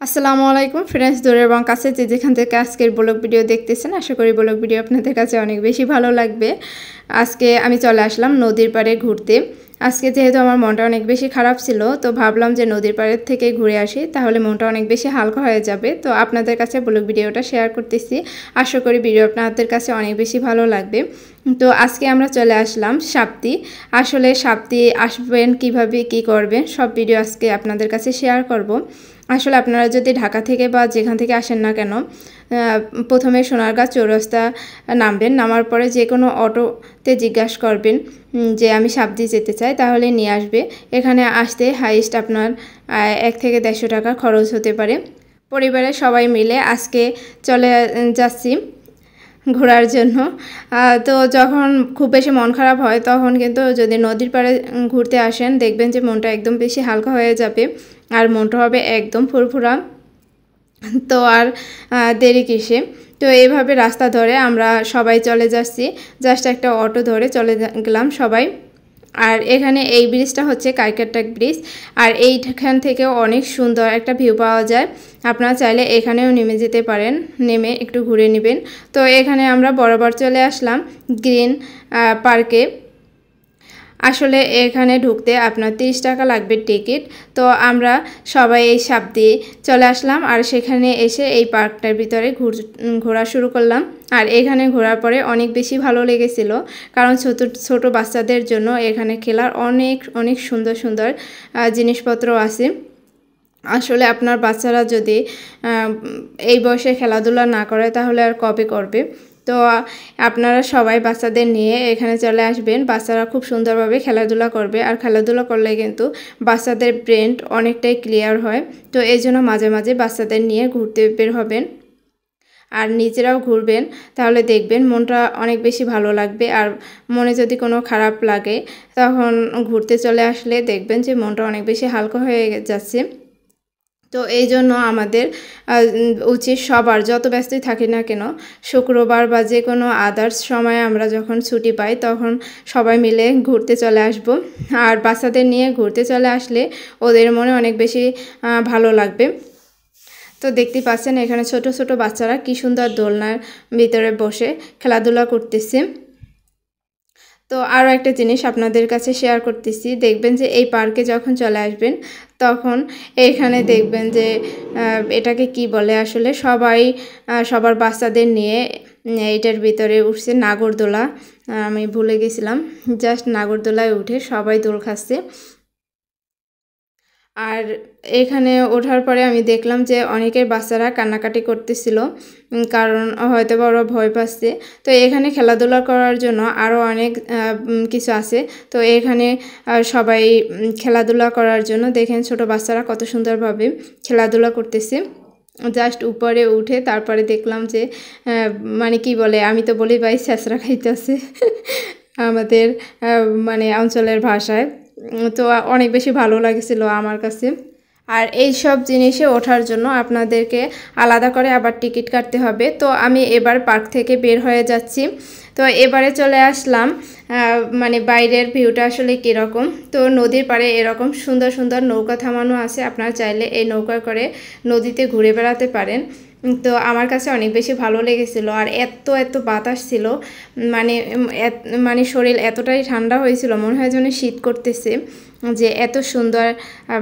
আসসালামু আলাইকুম ফ্রেন্ডস, দূরে এবং কাছে যে যেখান থেকে আজকের ব্লগ ভিডিও দেখতেছেন, আশা করি ব্লগ ভিডিও আপনাদের কাছে অনেক বেশি ভালো লাগবে। আজকে আমি চলে আসলাম নদীর পাড়ে ঘুরতে। আজকে যেহেতু আমার মনটা অনেক বেশি খারাপ ছিল, তো ভাবলাম যে নদীর পাড়ের থেকে ঘুরে আসি, তাহলে মনটা অনেক বেশি হালকা হয়ে যাবে। তো আপনাদের কাছে ব্লগ ভিডিওটা শেয়ার করতেছি, আশা করি ভিডিও আপনাদের কাছে অনেক বেশি ভালো লাগবে। তো আজকে আমরা চলে আসলাম সাপ্তি। আসলে সাপ্তি আসবেন কিভাবে কি করবেন সব ভিডিও আজকে আপনাদের কাছে শেয়ার করব। আসলে আপনারা যদি ঢাকা থেকে বা যেখান থেকে আসেন না কেন, প্রথমে সোনারগাঁ চৌরাস্তা নামবেন। নামার পরে যে কোনো অটোতে জিজ্ঞাসা করবেন যে আমি সাপ্তি যেতে চাই, তাহলে নিয়ে আসবে। এখানে আসতে হাইস্ট আপনার 1 থেকে 150 টাকা খরচ হতে পারে। পরিবারের সবাই মিলে আজকে চলে যাচ্ছি ঘোরার জন্য। তো যখন খুব বেশি মন খারাপ হয়, তখন কিন্তু যদি নদীর পাড়ে ঘুরতে আসেন, দেখবেন যে মনটা একদম বেশি হালকা হয়ে যাবে আর মনটা হবে একদম ফুরফুরা। তো আর দেরি কিসে। তো এইভাবে রাস্তা ধরে আমরা সবাই চলে যাচ্ছি, জাস্ট একটা অটো ধরে চলে গেলাম সবাই। আর এখানে এই ব্রিজটা হচ্ছে কাইকারটাক ব্রিজ, আর এইখান থেকেও অনেক সুন্দর একটা ভিউ পাওয়া যায়। আপনারা চাইলে এখানেও নেমে যেতে পারেন, নেমে একটু ঘুরে নেবেন। তো এখানে আমরা বরাবর চলে আসলাম গ্রিন পার্কে। আসলে এখানে ঢুকতে আপনার 30 টাকা লাগবে টিকিট। তো আমরা সবাই এই সাপ্তি চলে আসলাম, আর সেখানে এসে এই পার্কটার ভিতরে ঘোরা শুরু করলাম। আর এখানে ঘোরার পরে অনেক বেশি ভালো লেগেছিল, কারণ ছোট ছোট বাচ্চাদের জন্য এখানে খেলার অনেক অনেক সুন্দর সুন্দর জিনিসপত্র আছে। আসলে আপনার বাচ্চারা যদি এই বয়সে খেলাধুলা না করে, তাহলে আর কবে করবে। তো আপনারা সবাই বাচ্চাদের নিয়ে এখানে চলে আসবেন। বাচ্চারা খুব সুন্দরভাবে খেলাধুলা করবে, আর খেলাধুলা করলে কিন্তু বাচ্চাদের ব্রেন অনেকটাই ক্লিয়ার হয়। তো এই জন্য মাঝে মাঝে বাচ্চাদের নিয়ে ঘুরতে বের হবেন, আর নিজেরাও ঘুরবেন। তাহলে দেখবেন মনটা অনেক বেশি ভালো লাগবে। আর মনে যদি কোনো খারাপ লাগে, তখন ঘুরতে চলে আসলে দেখবেন যে মনটা অনেক বেশি হালকা হয়ে যাচ্ছে। তো এই জন্য আমাদের উচিত সবার, যত ব্যস্তই থাকি না কেন, শুক্রবার বা যে কোনো আদার্স সময়ে আমরা যখন ছুটি পাই, তখন সবাই মিলে ঘুরতে চলে আসব। আর বাচ্চাদের নিয়ে ঘুরতে চলে আসলে ওদের মনে অনেক বেশি ভালো লাগবে। তো দেখতে পাচ্ছেন এখানে ছোট ছোট বাচ্চারা কি সুন্দর দোলনার ভিতরে বসে খেলাধুলা করতেছে। তো আরও একটা জিনিস আপনাদের কাছে শেয়ার করতেছি, দেখবেন যে এই পার্কে যখন চলে আসবেন, তখন এইখানে দেখবেন যে এটাকে কি বলে, আসলে সবাই সবার বাচ্চাদের নিয়ে এইটার ভিতরে উঠছে নাগরদোলা। আমি ভুলে গেছিলাম, জাস্ট নাগরদোলায় উঠে সবাই দোল খাচ্ছে। আর এখানে ওঠার পরে আমি দেখলাম যে অনেকের বাচ্চারা কান্নাকাটি করতেছিল, কারণ হয়তো বা ওরা ভয় পাচ্ছে। তো এখানে খেলাধুলা করার জন্য আরও অনেক কিছু আছে। তো এখানে সবাই খেলাধুলা করার জন্য দেখেন ছোট বাচ্চারা কত সুন্দরভাবে খেলাধুলা করতেছে। জাস্ট উপরে উঠে তারপরে দেখলাম যে মানে কি বলে, আমি তো বলি ভাই ছেঁচড়া খাইতেছে আমাদের মানে অঞ্চলের ভাষায়। তো অনেক বেশি ভালো লাগছিল আমার কাছে। আর এই সব জিনিসে ওঠার জন্য আপনাদেরকে আলাদা করে আবার টিকিট কাটতে হবে। তো আমি এবার পার্ক থেকে বের হয়ে যাচ্ছি। তো এবারে চলে আসলাম মানে বাইরের ভিউটা আসলে কীরকম। তো নদীর পাড়ে এরকম সুন্দর সুন্দর নৌকা থামানো আছে, আপনারা চাইলে এই নৌকা করে নদীতে ঘুরে বেড়াতে পারেন। তো আমার কাছে অনেক বেশি ভালো লেগেছিল। আর এত এত বাতাস ছিল, মানে মানে শরীর এতটাই ঠান্ডা হয়েছিল, মনে হয় যেন শীত করতেছে, যে এত সুন্দর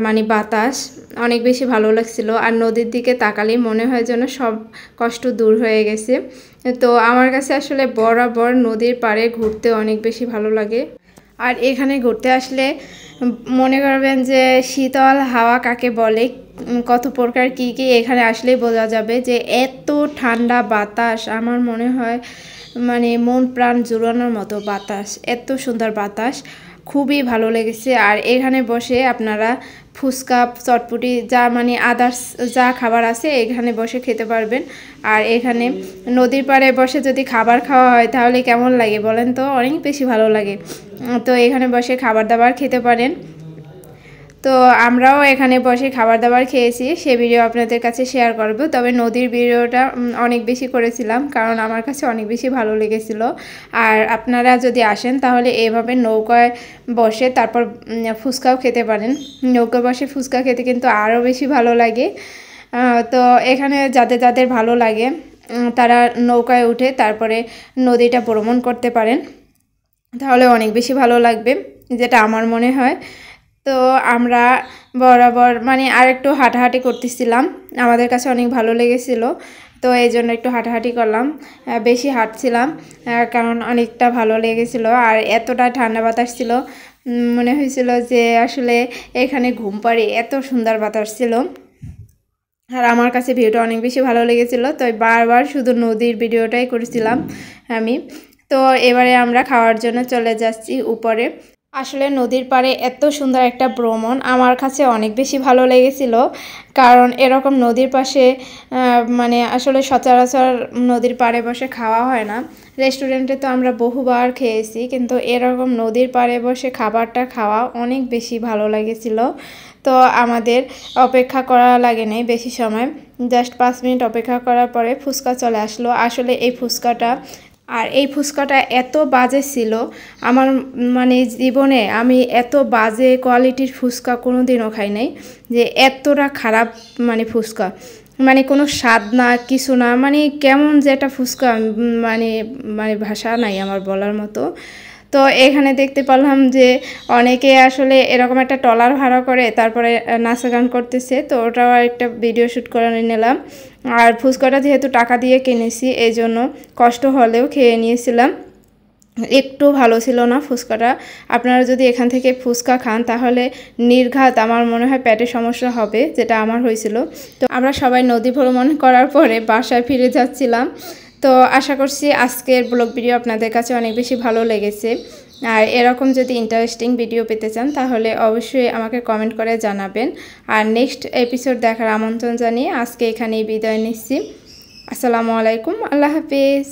মানে বাতাস, অনেক বেশি ভালো লাগছিল। আর নদীর দিকে তাকালেই মনে হয় যেন সব কষ্ট দূর হয়ে গেছে। তো আমার কাছে আসলে বরাবর নদীর পাড়ে ঘুরতে অনেক বেশি ভালো লাগে। আর এখানে ঘুরতে আসলে মনে করবেন যে শীতল হাওয়া কাকে বলে, কত প্রকার কী কী এখানে আসলেই বোঝা যাবে যে এত ঠান্ডা বাতাস। আমার মনে হয় মানে মন প্রাণ জুড়ানোর মতো বাতাস, এত সুন্দর বাতাস, খুবই ভালো লেগেছে। আর এখানে বসে আপনারা ফুচকা চটপটি যা মানে আদার্স যা খাবার আছে এখানে বসে খেতে পারবেন। আর এখানে নদীর পাড়ে বসে যদি খাবার খাওয়া হয়, তাহলে কেমন লাগে বলেন তো, অনেক বেশি ভালো লাগে। তো এখানে বসে খাবার দাবার খেতে পারেন। তো আমরাও এখানে বসে খাবার দাবার খেয়েছি, সে ভিডিও আপনাদের কাছে শেয়ার করব। তবে নদীর ভিডিওটা অনেক বেশি করেছিলাম, কারণ আমার কাছে অনেক বেশি ভালো লেগেছিল। আর আপনারা যদি আসেন, তাহলে এভাবে নৌকায় বসে তারপর ফুচকাও খেতে পারেন। নৌকায় বসে ফুচকা খেতে কিন্তু আরও বেশি ভালো লাগে। তো এখানে যাদের যাদের ভালো লাগে তারা নৌকায় উঠে তারপরে নদীটা ভ্রমণ করতে পারেন, তাহলে অনেক বেশি ভালো লাগবে, যেটা আমার মনে হয়। তো আমরা বরাবর মানে আরেকটু হাঁটাহাঁটি করতেছিলাম, আমাদের কাছে অনেক ভালো লেগেছিল, তো এই জন্য একটু হাঁটাহাঁটি করলাম, বেশি হাঁটছিলাম কারণ অনেকটা ভালো লেগেছিল। আর এতটা ঠান্ডা বাতাস ছিল, মনে হয়েছিল যে আসলে এখানে ঘুম পাড়ি, এত সুন্দর বাতাস ছিল। আর আমার কাছে ভিডিওটা অনেক বেশি ভালো লেগেছিল, তো বারবার শুধু নদীর ভিডিওটাই করেছিলাম আমি। তো এবারে আমরা খাওয়ার জন্য চলে যাচ্ছি উপরে। আসলে নদীর পাড়ে এত সুন্দর একটা ভ্রমণ আমার কাছে অনেক বেশি ভালো লেগেছিল, কারণ এরকম নদীর পাশে মানে আসলে সচরাচর নদীর পাড়ে বসে খাওয়া হয় না। রেস্টুরেন্টে তো আমরা বহুবার খেয়েছি, কিন্তু এরকম নদীর পাড়ে বসে খাবারটা খাওয়া অনেক বেশি ভালো লেগেছিল। তো আমাদের অপেক্ষা করা লাগে নাই বেশি সময়, জাস্ট 5 মিনিট অপেক্ষা করার পরে ফুচকা চলে আসলো। আসলে এই ফুচকাটা এত বাজে ছিল, আমার মানে জীবনে আমি এত বাজে কোয়ালিটির ফুচকা কোনো দিনও খাই নাই, যে এতটা খারাপ মানে ফুচকা, মানে কোনো স্বাদ না কিছু না, মানে কেমন যে একটা ফুচকা, মানে মানে ভাষা নাই আমার বলার মতো। তো এখানে দেখতে পেলাম যে অনেকে আসলে এরকম একটা ট্রলার ভাড়া করে তারপরে নাচা গান করতেছে, তো ওটাও একটা ভিডিও শ্যুট করে নিলাম। আর ফুচকাটা যেহেতু টাকা দিয়ে কিনেছি, এই জন্য কষ্ট হলেও খেয়ে নিয়েছিলাম। একটু ভালো ছিল না ফুচকাটা। আপনারা যদি এখান থেকে ফুচকা খান তাহলে নির্ঘাত আমার মনে হয় পেটের সমস্যা হবে, যেটা আমার হয়েছিল। তো আমরা সবাই নদী ভ্রমণ করার পরে বাসায় ফিরে যাচ্ছিলাম। তো আশা করছি আজকের ব্লগ ভিডিও আপনাদের কাছে অনেক বেশি ভালো লেগেছে। আর এরকম যদি ইন্টারেস্টিং ভিডিও পেতে চান তাহলে অবশ্যই আমাকে কমেন্ট করে জানাবেন। আর নেক্সট এপিসোড দেখার আমন্ত্রণ জানিয়ে আজকে এখানেই বিদায় নিচ্ছি। আসসালামু আলাইকুম, আল্লাহ হাফিজ।